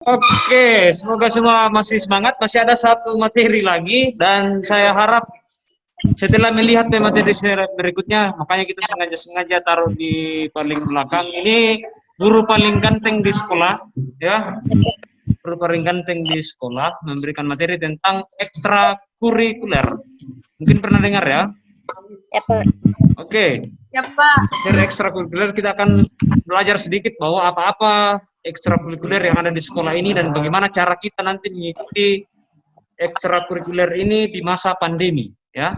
Oke, semoga semua masih semangat. Masih ada satu materi lagi dan saya harap setelah melihat materi berikutnya, makanya kita sengaja-sengaja taruh di paling belakang. Ini guru paling ganteng di sekolah, ya. Guru paling ganteng di sekolah memberikan materi tentang ekstrakurikuler. Mungkin pernah dengar ya? Ya, Pak. Oke. Ya, Pak. Dari ekstrakurikuler kita akan belajar sedikit bahwa apa-apa ekstrakurikuler yang ada di sekolah ini dan bagaimana cara kita nanti mengikuti ekstrakurikuler ini di masa pandemi, ya.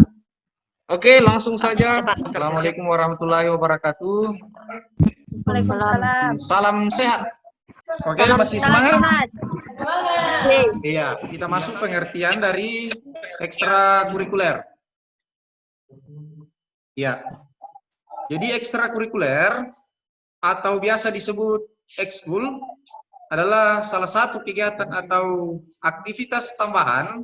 Oke, langsung saja. Assalamualaikum warahmatullahi wabarakatuh. Waalaikumsalam. Salam sehat. Oke, masih semangat? Iya, kita masuk pengertian dari ekstrakurikuler. Ya. Jadi ekstrakurikuler atau biasa disebut ekskul adalah salah satu kegiatan atau aktivitas tambahan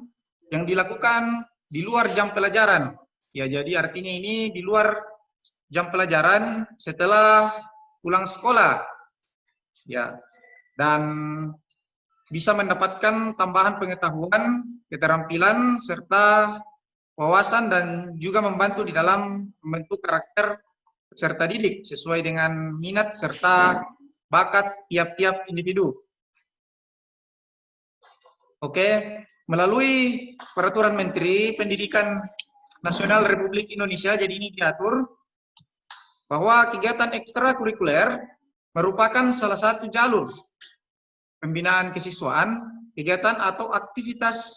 yang dilakukan di luar jam pelajaran. Ya, jadi artinya ini di luar jam pelajaran setelah pulang sekolah. Ya. Dan bisa mendapatkan tambahan pengetahuan, keterampilan, serta wawasan dan juga membantu di dalam membentuk karakter peserta didik sesuai dengan minat serta bakat tiap-tiap individu. Oke, melalui Peraturan Menteri Pendidikan Nasional Republik Indonesia, jadi ini diatur bahwa kegiatan ekstrakurikuler merupakan salah satu jalur pembinaan kesiswaan, kegiatan atau aktivitas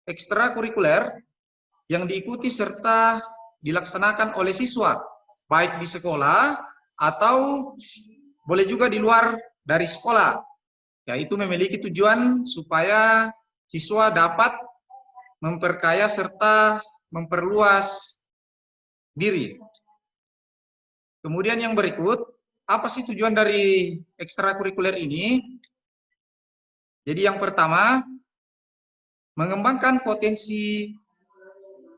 ekstrakurikuler yang diikuti serta dilaksanakan oleh siswa, baik di sekolah atau boleh juga di luar dari sekolah, yaitu memiliki tujuan supaya siswa dapat memperkaya serta memperluas diri. Kemudian yang berikut, apa sih tujuan dari ekstrakurikuler ini? Jadi yang pertama, mengembangkan potensi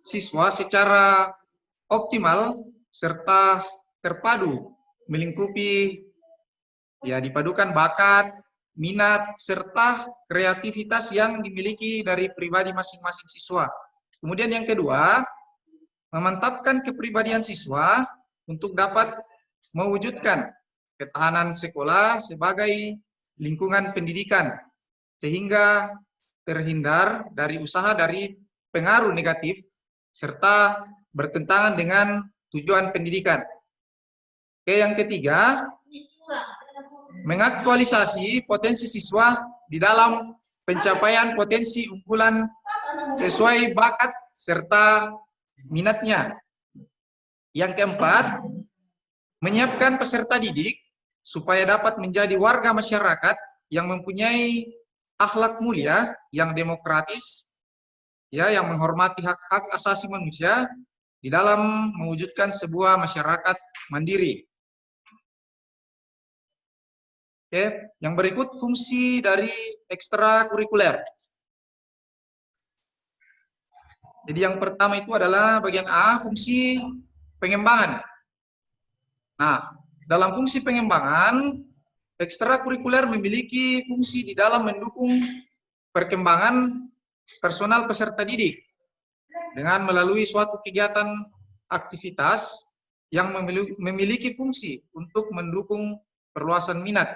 siswa secara optimal serta terpadu, melingkupi, ya dipadukan bakat, minat, serta kreativitas yang dimiliki dari pribadi masing-masing siswa. Kemudian yang kedua, memantapkan kepribadian siswa untuk dapat mewujudkan ketahanan sekolah sebagai lingkungan pendidikan, sehingga terhindar dari usaha dari pengaruh negatif serta bertentangan dengan tujuan pendidikan. Oke, yang ketiga, mengaktualisasi potensi siswa di dalam pencapaian potensi unggulan sesuai bakat serta minatnya. Yang keempat, menyiapkan peserta didik supaya dapat menjadi warga masyarakat yang mempunyai akhlak mulia, yang demokratis, ya, yang menghormati hak-hak asasi manusia di dalam mewujudkan sebuah masyarakat mandiri. Oke, yang berikut fungsi dari ekstrakurikuler. Jadi yang pertama itu adalah bagian A, fungsi pengembangan. Nah, dalam fungsi pengembangan, ekstrakurikuler memiliki fungsi di dalam mendukung perkembangan personal peserta didik dengan melalui suatu kegiatan aktivitas yang memiliki fungsi untuk mendukung perluasan minat,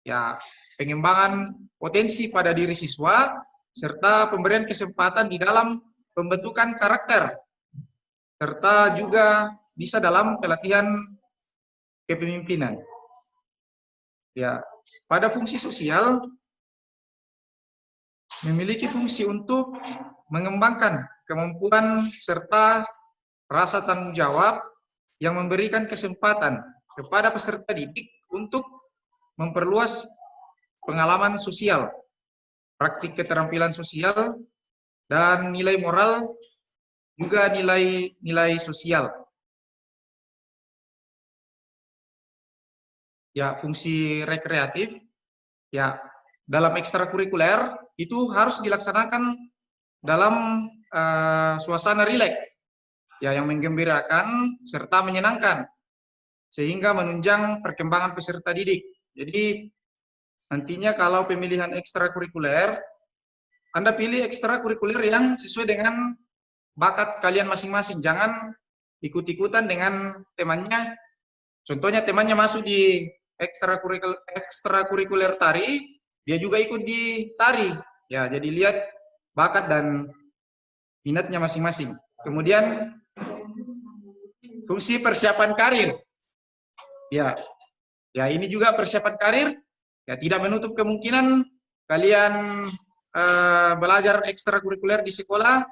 ya, pengembangan potensi pada diri siswa, serta pemberian kesempatan di dalam pembentukan karakter, serta juga bisa dalam pelatihan kepemimpinan. Ya, pada fungsi sosial memiliki fungsi untuk mengembangkan kemampuan serta rasa tanggung jawab yang memberikan kesempatan kepada peserta didik untuk memperluas pengalaman sosial, praktik keterampilan sosial, dan nilai moral, juga nilai sosial. Ya, fungsi rekreatif, ya, dalam ekstrakurikuler itu harus dilaksanakan dalam suasana rileks, ya, yang menggembirakan serta menyenangkan, sehingga menunjang perkembangan peserta didik. Jadi nantinya kalau pemilihan ekstrakurikuler, Anda pilih ekstrakurikuler yang sesuai dengan bakat kalian masing-masing. Jangan ikut-ikutan dengan temannya. Contohnya temannya masuk di ekstrakurikuler tari, dia juga ikut di tari. Ya, jadi lihat bakat dan minatnya masing-masing. Kemudian fungsi persiapan karir. Ya, ya ini juga persiapan karir. Ya, tidak menutup kemungkinan kalian belajar ekstrakurikuler di sekolah.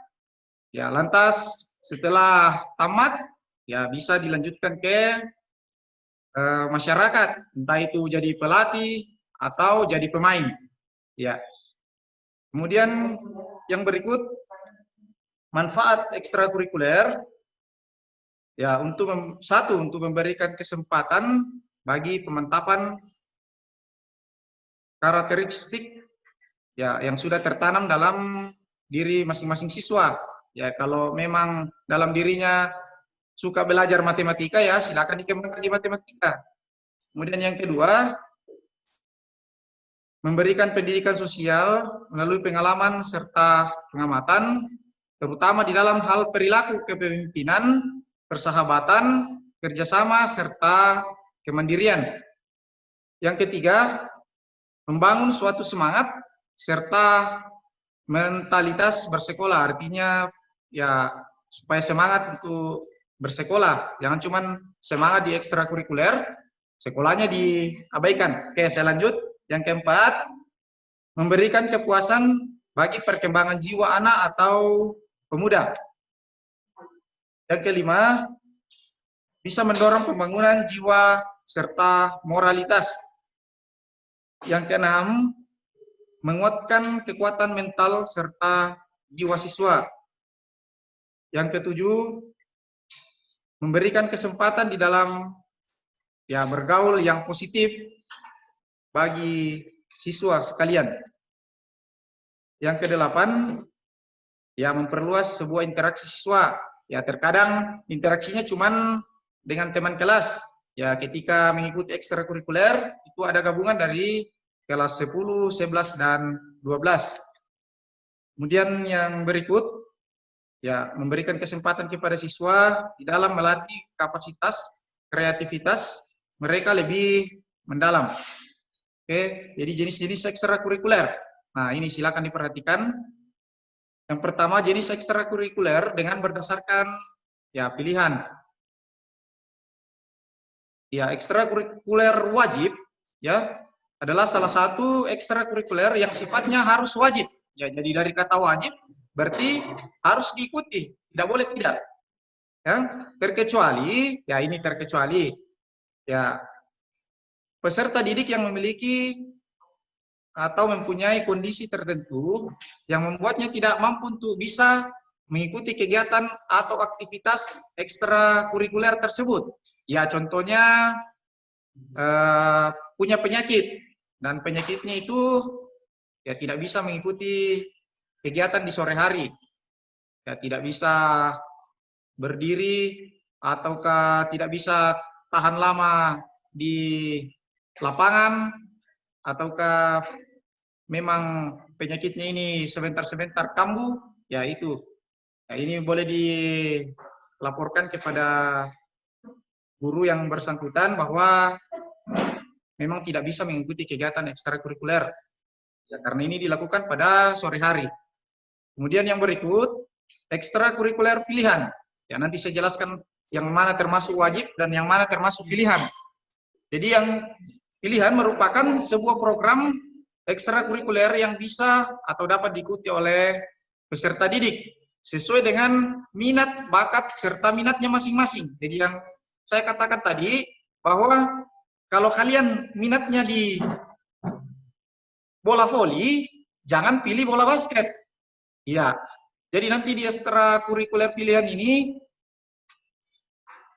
Ya, lantas setelah tamat, ya bisa dilanjutkan ke masyarakat, entah itu jadi pelatih atau jadi pemain. Ya. Kemudian yang berikut, manfaat ekstrakurikuler. Ya, untuk untuk memberikan kesempatan bagi pemantapan karakteristik ya yang sudah tertanam dalam diri masing-masing siswa. Ya, kalau memang dalam dirinya suka belajar matematika, ya silakan dikembangkan di matematika. Kemudian yang kedua, memberikan pendidikan sosial melalui pengalaman serta pengamatan, terutama di dalam hal perilaku kepemimpinan, persahabatan, kerjasama, serta kemandirian. Yang ketiga, membangun suatu semangat serta mentalitas bersekolah, artinya ya supaya semangat untuk bersekolah, jangan cuma semangat di ekstrakurikuler, sekolahnya diabaikan. Oke, saya lanjut. Yang keempat, memberikan kepuasan bagi perkembangan jiwa anak atau pemuda. Yang kelima, bisa mendorong pembangunan jiwa serta moralitas. Yang keenam, menguatkan kekuatan mental serta jiwa siswa. Yang ketujuh, memberikan kesempatan di dalam ya bergaul yang positif bagi siswa sekalian. Yang kedelapan, ya memperluas sebuah interaksi siswa. Ya terkadang interaksinya cuman dengan teman kelas. Ya ketika mengikuti ekstrakurikuler itu ada gabungan dari kelas 10, 11 dan 12. Kemudian yang berikut, ya memberikan kesempatan kepada siswa di dalam melatih kapasitas kreativitas mereka lebih mendalam. Oke, jadi jenis-jenis ekstrakurikuler. Nah, ini silakan diperhatikan. Yang pertama, jenis ekstrakurikuler dengan berdasarkan ya pilihan. Ya, ekstrakurikuler wajib ya adalah salah satu ekstrakurikuler yang sifatnya harus wajib. Ya, jadi dari kata wajib berarti harus diikuti, tidak boleh tidak. Ya, terkecuali, ya ini terkecuali ya peserta didik yang memiliki atau mempunyai kondisi tertentu yang membuatnya tidak mampu untuk bisa mengikuti kegiatan atau aktivitas ekstrakurikuler tersebut. Ya contohnya punya penyakit dan penyakitnya itu ya tidak bisa mengikuti kegiatan di sore hari. Ya tidak bisa berdiri ataukah tidak bisa tahan lama di lapangan ataukah memang penyakitnya ini sebentar-sebentar kambuh, ya itu. Nah, ini boleh dilaporkan kepada guru yang bersangkutan bahwa memang tidak bisa mengikuti kegiatan ekstrakurikuler. Ya, karena ini dilakukan pada sore hari. Kemudian yang berikut, ekstrakurikuler pilihan. Ya, nanti saya jelaskan yang mana termasuk wajib dan yang mana termasuk pilihan. Jadi yang pilihan merupakan sebuah program ekstrakurikuler yang bisa atau dapat diikuti oleh peserta didik sesuai dengan minat, bakat, serta minatnya masing-masing. Jadi yang saya katakan tadi, bahwa kalau kalian minatnya di bola voli, jangan pilih bola basket. Iya, jadi nanti di ekstrakurikuler pilihan ini,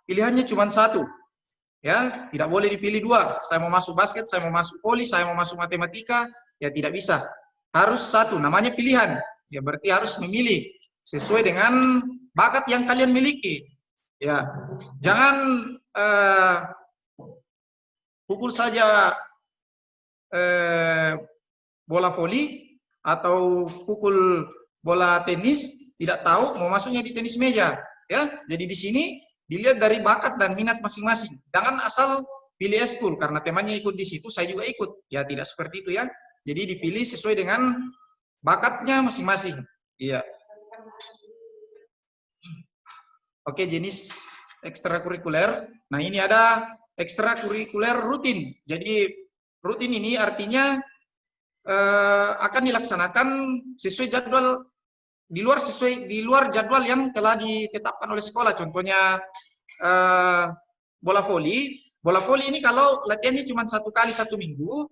pilihannya cuma satu. Ya, tidak boleh dipilih dua. Saya mau masuk basket, saya mau masuk voli, saya mau masuk matematika, ya tidak bisa. Harus satu, namanya pilihan. Ya berarti harus memilih sesuai dengan bakat yang kalian miliki. Ya, jangan pukul saja bola voli atau pukul bola tenis, tidak tahu mau masuknya di tenis meja, ya. Jadi di sini dilihat dari bakat dan minat masing-masing. Jangan asal pilih eskul karena temannya ikut di situ, saya juga ikut. Ya tidak seperti itu ya. Jadi dipilih sesuai dengan bakatnya masing-masing. Iya. Oke, jenis ekstrakurikuler. Nah, ini ada ekstrakurikuler rutin. Jadi rutin ini artinya akan dilaksanakan sesuai jadwal di luar jadwal yang telah ditetapkan oleh sekolah. Contohnya bola voli. Bola voli ini kalau latihannya cuma 1 kali 1 minggu,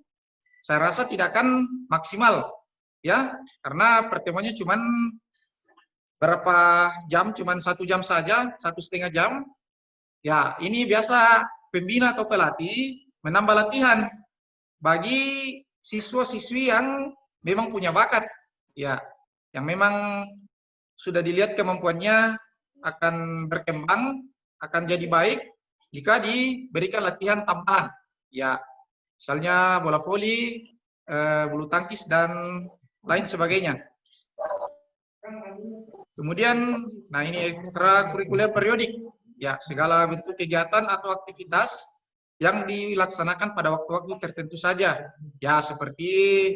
saya rasa tidak akan maksimal, ya, karena pertemuannya cuma berapa jam, cuma 1 jam saja, 1,5 jam. Ya, ini biasa pembina atau pelatih menambah latihan bagi siswa-siswi yang memang punya bakat, ya, yang memang sudah dilihat kemampuannya akan berkembang, akan jadi baik jika diberikan latihan tambahan. Ya, misalnya bola voli, bulu tangkis, dan lain sebagainya. Kemudian, nah ini ekstrakurikuler periodik. Ya, segala bentuk kegiatan atau aktivitas yang dilaksanakan pada waktu-waktu tertentu saja. Ya, seperti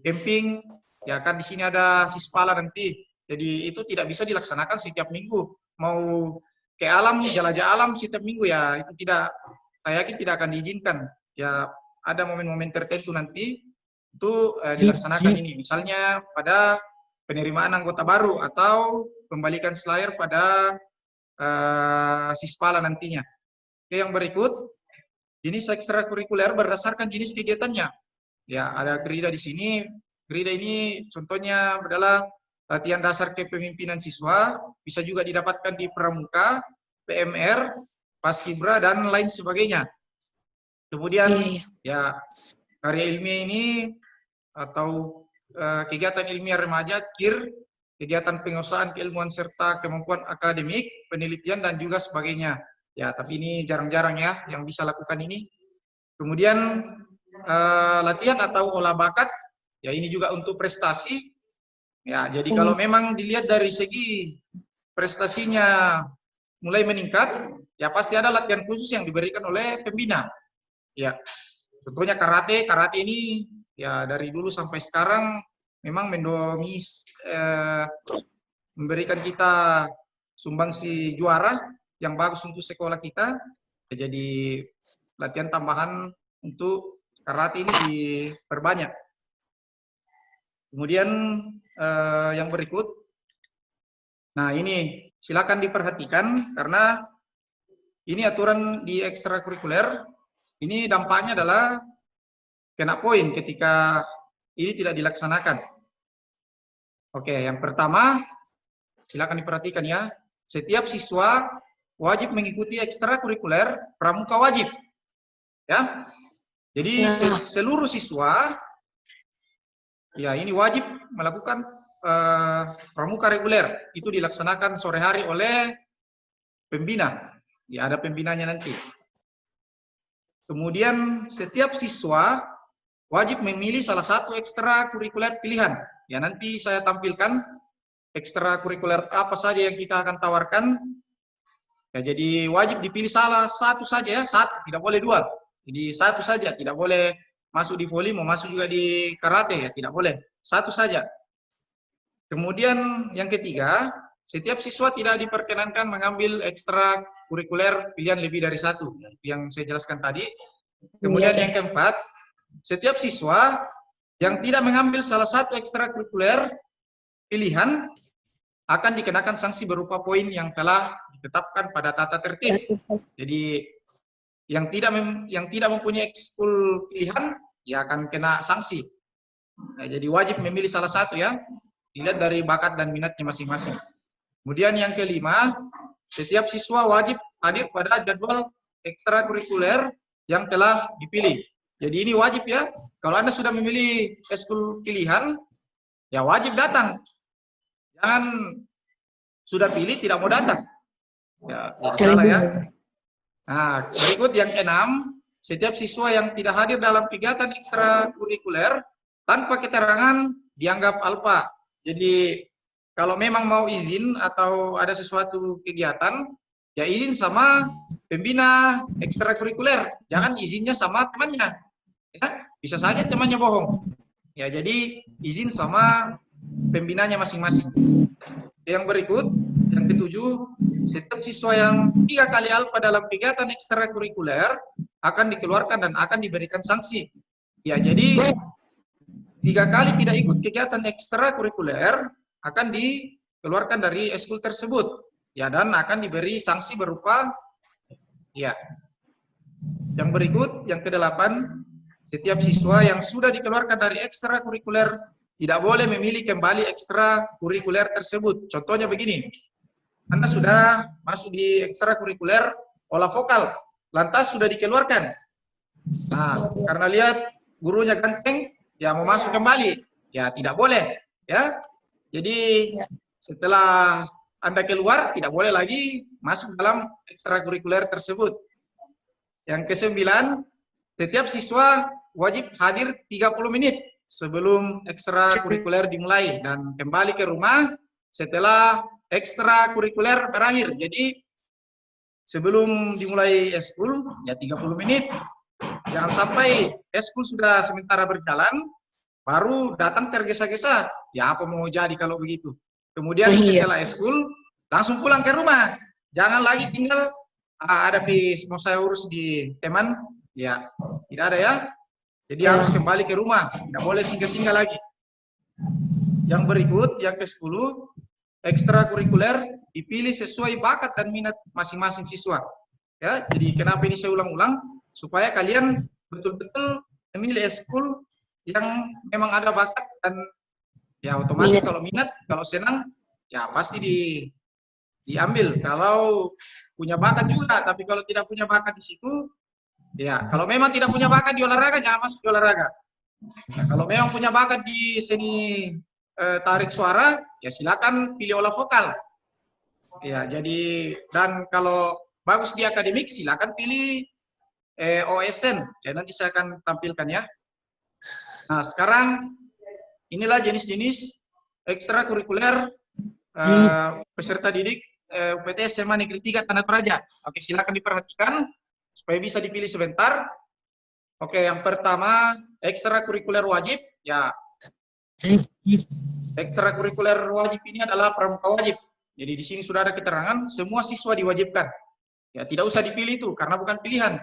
camping, ya kan di sini ada Sispala nanti. Jadi itu tidak bisa dilaksanakan setiap minggu. Mau ke alam, jelajah alam setiap minggu ya, itu tidak, saya yakin tidak akan diizinkan. Ya, ada momen-momen tertentu nanti itu dilaksanakan ini. Misalnya pada penerimaan anggota baru atau pembalikan selayar pada Sispala nantinya. Oke, yang berikut, jenis ekstrakurikuler berdasarkan jenis kegiatannya. Ya, ada Krida di sini. Krida ini contohnya adalah latihan dasar kepemimpinan siswa, bisa juga didapatkan di Pramuka, PMR, Paskibra, dan lain sebagainya. Kemudian, ya, karya ilmiah ini atau kegiatan ilmiah remaja, KIR, kegiatan pengusahaan keilmuan serta kemampuan akademik, penelitian, dan juga sebagainya. Ya, tapi ini jarang-jarang ya yang bisa lakukan ini. Kemudian latihan atau olah bakat, ya ini juga untuk prestasi. Ya, jadi kalau memang dilihat dari segi prestasinya mulai meningkat, ya pasti ada latihan khusus yang diberikan oleh pembina. Ya, contohnya karate. Karate ini ya dari dulu sampai sekarang memang memberikan kita sumbangsi juara yang bagus untuk sekolah kita. Jadi latihan tambahan untuk karate ini diperbanyak. Kemudian yang berikut, nah ini silakan diperhatikan karena ini aturan di ekstrakurikuler. Ini dampaknya adalah kena poin ketika ini tidak dilaksanakan. Oke, yang pertama, silakan diperhatikan ya. Setiap siswa wajib mengikuti ekstrakurikuler pramuka wajib. Ya. Jadi seluruh siswa ya ini wajib melakukan pramuka reguler. Itu dilaksanakan sore hari oleh pembina. Ya, ada pembinanya nanti. Kemudian setiap siswa wajib memilih salah satu ekstrakurikuler pilihan. Ya, nanti saya tampilkan ekstrakurikuler apa saja yang kita akan tawarkan. Ya, jadi wajib dipilih salah satu saja ya, satu, tidak boleh 2. Jadi satu saja, tidak boleh masuk di voli, mau masuk juga di karate ya, tidak boleh. Satu saja. Kemudian yang ketiga, setiap siswa tidak diperkenankan mengambil ekstrakurikuler pilihan lebih dari 1, yang saya jelaskan tadi. Kemudian yang keempat, setiap siswa yang tidak mengambil salah satu ekstrakurikuler pilihan akan dikenakan sanksi berupa poin yang telah ditetapkan pada tata tertib. Jadi yang tidak mempunyai ekskul pilihan ya akan kena sanksi. Nah, jadi wajib memilih salah satu ya, dilihat dari bakat dan minatnya masing-masing. Kemudian yang kelima, setiap siswa wajib hadir pada jadwal ekstrakurikuler yang telah dipilih. Jadi ini wajib ya. Kalau Anda sudah memilih ekskul pilihan, ya wajib datang. Jangan sudah pilih tidak mau datang. Ya, salah ya. Nah, berikut yang keenam, setiap siswa yang tidak hadir dalam kegiatan ekstrakurikuler tanpa keterangan dianggap alpa. Jadi kalau memang mau izin atau ada sesuatu kegiatan, ya izin sama pembina ekstrakurikuler, jangan izinnya sama temannya. Ya, bisa saja temannya bohong. Ya, jadi izin sama pembinanya masing-masing. Yang berikut, yang ketujuh, setiap siswa yang 3 kali alfa dalam kegiatan ekstrakurikuler akan dikeluarkan dan akan diberikan sanksi. Ya, jadi 3 kali tidak ikut kegiatan ekstrakurikuler akan dikeluarkan dari eskul tersebut. Ya, dan akan diberi sanksi berupa ya. Yang berikut, yang kedelapan, setiap siswa yang sudah dikeluarkan dari ekstrakurikuler tidak boleh memilih kembali ekstrakurikuler tersebut. Contohnya begini, Anda sudah masuk di ekstrakurikuler olah vokal, lantas sudah dikeluarkan. Nah, karena lihat gurunya ganteng, ya mau masuk kembali, ya tidak boleh. Ya, jadi setelah Anda keluar, tidak boleh lagi masuk dalam ekstrakurikuler tersebut. Yang kesembilan, setiap siswa wajib hadir 30 menit sebelum ekstrakurikuler dimulai dan kembali ke rumah setelah ekstrakurikuler berakhir. Jadi sebelum dimulai eskul ya 30 menit. Jangan sampai eskul sudah sementara berjalan baru datang tergesa-gesa. Ya apa mau jadi kalau begitu. Kemudian setelah eskul langsung pulang ke rumah. Jangan lagi tinggal ada mau saya urus di teman. Ya, tidak ada ya. Jadi harus kembali ke rumah, tidak boleh singgah-singgah lagi. Yang berikut, yang ke-10, ekstrakurikuler dipilih sesuai bakat dan minat masing-masing siswa. Ya, jadi kenapa ini saya ulang-ulang? Supaya kalian betul-betul memilih eskul yang memang ada bakat dan ya otomatis kalau minat, kalau senang, ya pasti diambil. Kalau punya bakat juga, tapi kalau tidak punya bakat di situ, ya, kalau memang tidak punya bakat di olahraga, jangan masuk di olahraga. Nah, kalau memang punya bakat di seni tarik suara, ya silakan pilih olah vokal. Ya, jadi dan kalau bagus di akademik, silakan pilih OSN. Ya, nanti saya akan tampilkan ya. Nah, sekarang inilah jenis-jenis ekstrakurikuler peserta didik UPT SMA Negeri 3 Tanah Toraja. Oke, silakan diperhatikan supaya bisa dipilih sebentar. Oke, yang pertama ekstrakurikuler wajib. Ya, ekstrakurikuler wajib ini adalah pramuka wajib. Jadi di sini sudah ada keterangan semua siswa diwajibkan. Ya, tidak usah dipilih itu karena bukan pilihan.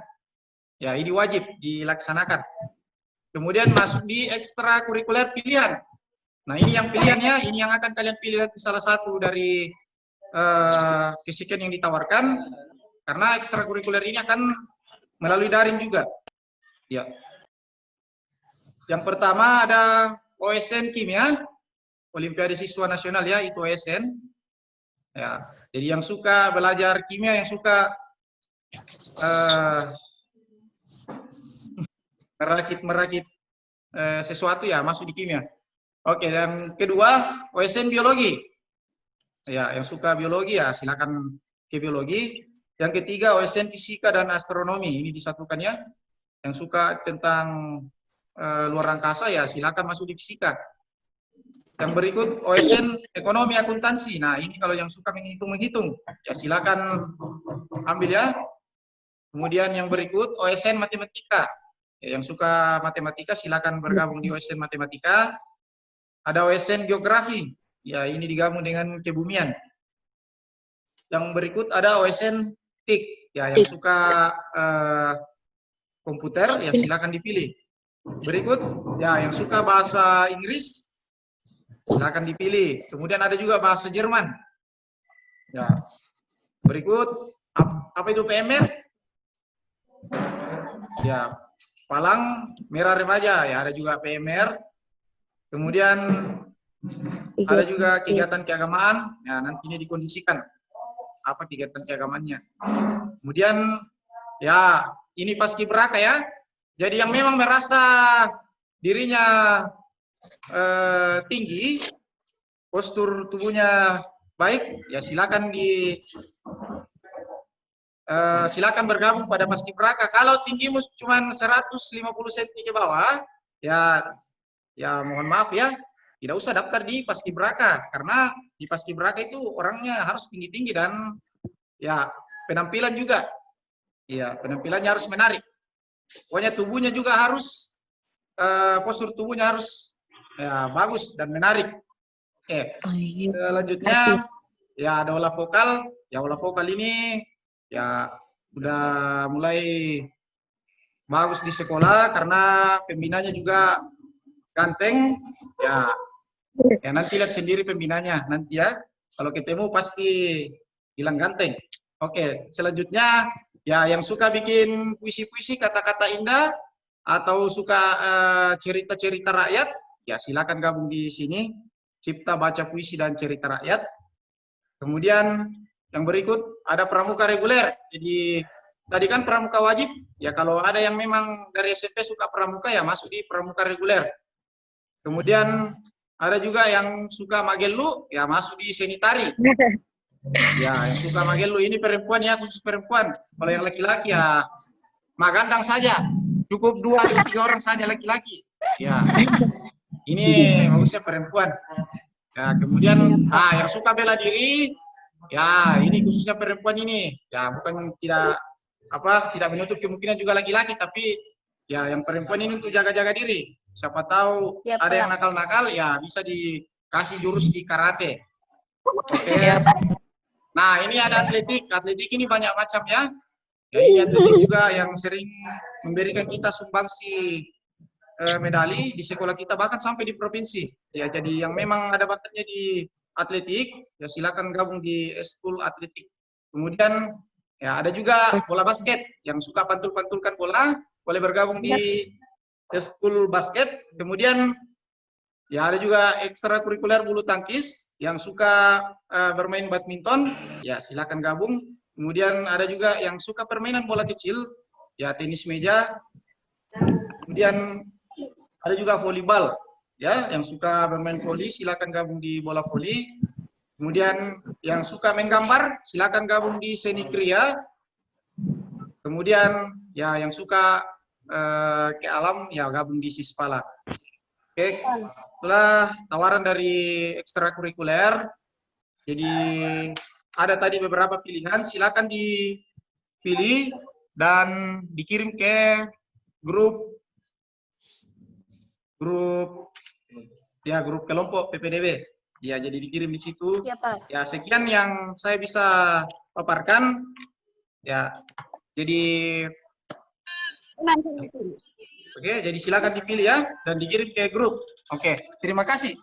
Ya, ini wajib dilaksanakan. Kemudian masuk di ekstrakurikuler pilihan. Nah, ini yang pilihannya, ini yang akan kalian pilih nanti salah satu dari kesekian yang ditawarkan. Karena ekstrakurikuler ini akan melalui daring juga. Ya. Yang pertama ada OSN Kimia, Olimpiade Siswa Nasional ya, itu OSN. Ya, jadi yang suka belajar kimia, yang suka merakit sesuatu ya masuk di kimia. Oke, yang kedua OSN Biologi. Ya, yang suka biologi ya silakan ke biologi. Yang ketiga OSN Fisika dan Astronomi, ini disatukan ya. Yang suka tentang luar angkasa ya silakan masuk di fisika. Yang berikut OSN Ekonomi Akuntansi. Nah, ini kalau yang suka menghitung-menghitung ya silakan ambil ya. Kemudian yang berikut OSN Matematika. Ya, yang suka matematika silakan bergabung di OSN Matematika. Ada OSN Geografi. Ya, ini digabung dengan kebumian. Yang berikut ada OSN TIK. Ya, yang suka komputer ya silakan dipilih. Berikut ya yang suka bahasa Inggris silakan dipilih. Kemudian ada juga bahasa Jerman. Ya. Berikut apa itu PMR? Ya, Palang Merah Remaja ya ada juga PMR. Kemudian ada juga kegiatan keagamaan. Ya, nanti ini dikondisikan apa kegiatan keagamaannya. Kemudian ya ini paskibraka ya. Jadi yang memang merasa dirinya tinggi, postur tubuhnya baik, ya silakan silakan bergabung pada Paskibraka. Kalau tinggimu cuma 150 cm ke bawah, ya mohon maaf ya, tidak usah daftar di Paskibraka karena di Paskibraka itu orangnya harus tinggi-tinggi dan ya penampilan juga. Ya, penampilannya harus menarik. Pokoknya tubuhnya juga harus postur tubuhnya harus ya bagus dan menarik. Oke. Selanjutnya ya ada olah vokal. Ya olah vokal ini ya udah mulai bagus di sekolah karena pembinanya juga ganteng. Ya nanti lihat sendiri pembinanya nanti ya. Kalau ketemu pasti bilang ganteng. Oke, selanjutnya ya yang suka bikin puisi-puisi, kata-kata indah atau suka cerita-cerita rakyat, ya silakan gabung di sini. Cipta baca puisi dan cerita rakyat. Kemudian yang berikut ada pramuka reguler. Jadi tadi kan pramuka wajib, ya kalau ada yang memang dari SMP suka pramuka ya masuk di pramuka reguler. Kemudian ada juga yang suka magelu, ya masuk di seni tari. Ya, yang suka magelu ini perempuan ya, khusus perempuan. Kalau yang laki-laki ya magandang saja. Cukup 2 atau 3 orang saja laki-laki. Ya, ini bagusnya perempuan. Ya, kemudian yang suka bela diri, ya ini khususnya perempuan ini. Ya, bukan tidak menutup kemungkinan juga laki-laki, tapi ya yang perempuan ini untuk jaga-jaga diri. Siapa tahu Ya, ada Pak. yang nakal-nakal, ya bisa dikasih jurus di karate. Oke. Ya, Pak. Nah, ini ada atletik. Atletik ini banyak macam ya. Ya, ini atletik juga yang sering memberikan kita sumbangsi medali di sekolah kita bahkan sampai di provinsi. Ya, jadi yang memang ada bakatnya di atletik, ya silakan gabung di Eskul Atletik. Kemudian ya ada juga bola basket yang suka pantul-pantulkan bola, boleh bergabung di Eskul Basket. Kemudian ya ada juga ekstrakurikuler bulu tangkis yang suka bermain badminton, ya silakan gabung. Kemudian ada juga yang suka permainan bola kecil, ya tenis meja. Kemudian ada juga volleyball, ya yang suka bermain voli silakan gabung di bola voli. Kemudian yang suka menggambar silakan gabung di seni kriya. Kemudian ya yang suka ke alam ya gabung di Sispala. Oke, setelah tawaran dari ekstrakurikuler, jadi ada tadi beberapa pilihan, silakan dipilih dan dikirim ke grup kelompok PPDB. Ya, jadi dikirim di situ. Ya, Pak. Ya, sekian yang saya bisa paparkan. Ya, jadi oke, jadi silakan dipilih ya dan dikirim ke grup. Oke, terima kasih.